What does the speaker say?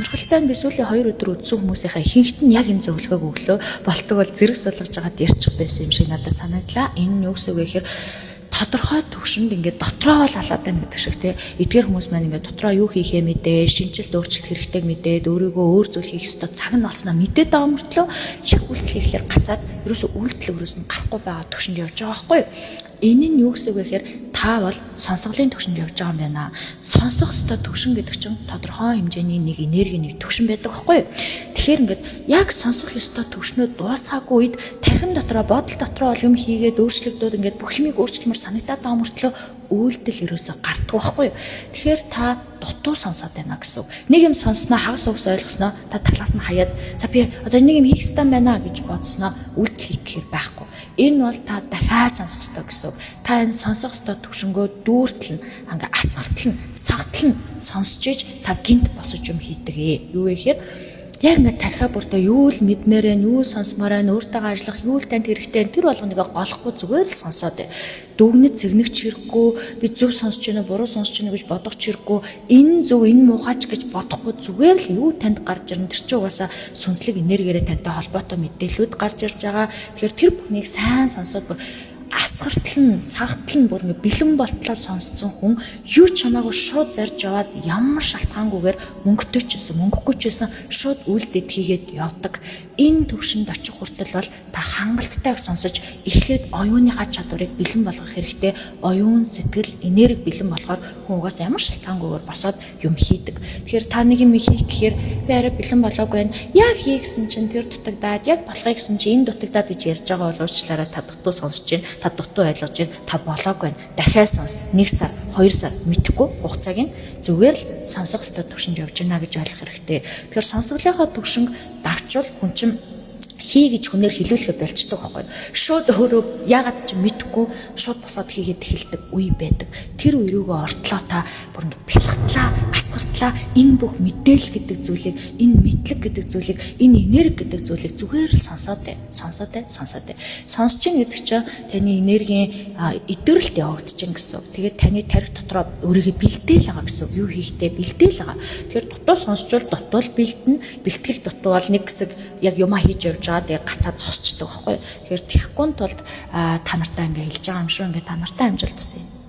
сонирхолтой нь би сүүлийн 2 өдөр үзсэн хүмүүсийнхээ ихэнхт нь яг энэ зөвлөгөөг өглөө болтгоо бол зэрэг сулгаж байгаад ярьчих байсан юм шиг надад санагдлаа. Энэ нь юу гэсэн үг вэ гэхээр тодорхой төвшөнд ингээд дотроо л алаад байна гэдэг шиг тий. Эдгээр хүмүүс маань ингээд дотроо юу хийхээ мэдээ, шинжилт өөрчлөлт хэрэгтэйг мэдээд өөрийгөө өөр зүйл хийх ёстой цаг нь болсноо мэдээд байгаа мөртлөө яг үйлдэл хийхлээр гацаад ерөөсөө үйлдэл өрөөс нь гарахгүй байгаа төвшөнд явж байгаа байхгүй юу? Энэ нь юу гэсэн үг вэ гэхээр та бол сонсголын төвшөнд явж байгаа юм байна. Сонсох ёстой төвшин гэдэг чинь тодорхой хэмжээний нэг энерги нэг төвшин байдаг байхгүй юу? Тэгэхээр ингээд яг сонсох ёстой төвшнөө дуусгаагүй үед тархин дотроо бодол дотроо бол юм хийгээд өөрчлөгдөөд ингээд бүх юмыг өөрчлөмөр санагдаад байгаа мөртлөө үйлдэл ерөөсөө гарддаг байхгүй юу? Тэгэхээр та дутуу сонсоод байна гэсэн үг. Нэг юм сонсноо хагас угс ойлгосноо та талаас нь хаяад за би одоо нэг юм хийх ёстой байна гэж бодсноо үйлдэл хийх гэхээр байхгүй. Энэ бол та дахиад сонсох ёстой гэсэн үг. Та энэ сонсох ёстой төвшнгөө дүүртэл нь ингээ асгартал нь сагдал нь сонсч иж та гинт босож юм хийдэг ээ. Юу вэ гэхээр яг ингээ тархиа бүртээ юу л мэдмээрэн, юу сонсмоор нь өөртөөгөө ажиллах, юу л танд хэрэгтэй тэр болгоныг голохгүй зүгээр л сонсоод бай. Дүгнэж цэгнэгч хэрэггүй, би зөв сонсож байна, буруу сонсож байна гэж бодох хэрэггүй. Энэ зөв, энэ муухайч гэж бодохгүй зүгээр л юу танд гарч ирнэ тэр чинь угаасаа сүнслэг энергиэрээ тантай холбоотой мэдээлэлүүд гарч ирж байгаа. Тэгэхээр тэр бүхнийг сайн сонсоод бүр асгартал нь сагдал нь бүр ингээ бэлэн болтлоо сонсцсон хүн юу ч хамаагүй шууд барьж яваад ямар шалтгаангүйгээр мөнгөтэй ч гэсэн мөнгөгүй ч гэсэн шууд үйлдэл хийгээд явдаг. Энэ төвшөнд очих хүртэл бол та хангалттай сонсож эхлээд оюуныхаа чадварыг бэлэн болгох хэрэгтэй. Оюун сэтгэл энерги бэлэн болохоор хүн угаас ямар шалтгаангүйгээр босоод юм хийдэг. Тэгэхээр та нэг юм хийх гэхээр би арай бэлэн болоогүй байна. Яг хийгсэн чинь тэр дутагдаад яг болохыг гэсэн чинь энэ дутагдаад гэж ярьж байгаа бол уучлаарай та дутуу сонсож байна. Та дутуу ойлгож байна. Та болоогүй байна. Дахиад сонс. 1 сар, 2 сар мэдэхгүй хугацааг нь зүгээр л сонсох ёстой төвшөнд явж байна гэж ойлгох хэрэгтэй. Тэгэхээр сонсголынхаа төвшинг давчвал хүн чинь хий гэж хүнээр хэлүүлэхэ болчдөг байхгүй. Шууд өөрөө яагаад ч мэдэхгүй шууд босоод хийгээд эхэлдэг үе байдаг. Тэр үе рүүгээ ортлоо та бүр ингэ бэлхтлаа, асгартлаа энэ бүх мэдээлэл гэдэг зүйлийг, энэ мэдлэг гэдэг зүйлийг, энэ энерги гэдэг зүйлийг зүгээр л сонсоод бай. Сонсож ийн гэдэг чинь таны энергийн идэвхрэлт явагдаж ин гэсэн. Тэгээд таны тарих дотроо өөрийгөө бэлдээл байгаа гэсэн. Юу хийхдээ бэлдээл байгаа. Тэгэхээр дутуу сонсчвал дутуу л бэлдэнэ. Бэлтгэл дутуу бол нэг хэсэг яг юмаа хийж явж байгаа тэгээ гацаа зогсчдөг байхгүй. Тэгэхээр тэхгүй тулд та нартай ингээ хэлж байгаа юм шүү. Ингээ та нартай амжилт хүсье.